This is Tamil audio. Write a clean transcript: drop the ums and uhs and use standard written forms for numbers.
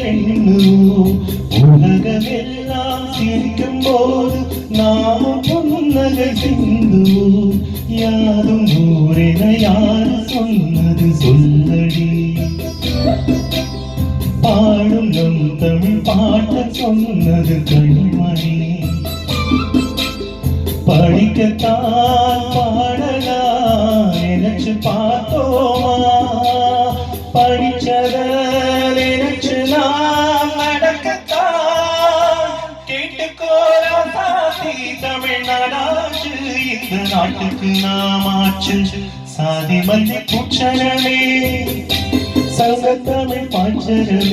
எண்ணுவோம். உலகமெல்லாம் சிரிக்கும் போது நாமும் புன்னகை சிந்துவோம். யாரும் ஊரென யாரு சொன்னது சொல்லடி. பாடும் நம் தமிழ் பாட்ட சொன்னது கண்மணி. படிக்கத்தான் பாடலாம் நினைச்சு பார்த்தோமா, படிச்சத நினைச்சு நாம் நடக்கத்தான். கேட்டுக்கோரா சாதி தமிழ்நாடாச்சு, இந்த நாட்டுக்கு நாமாச்சு. சாதி மல்லி பூச்சரமே, சங்க தமிழ் பாச்சரமே.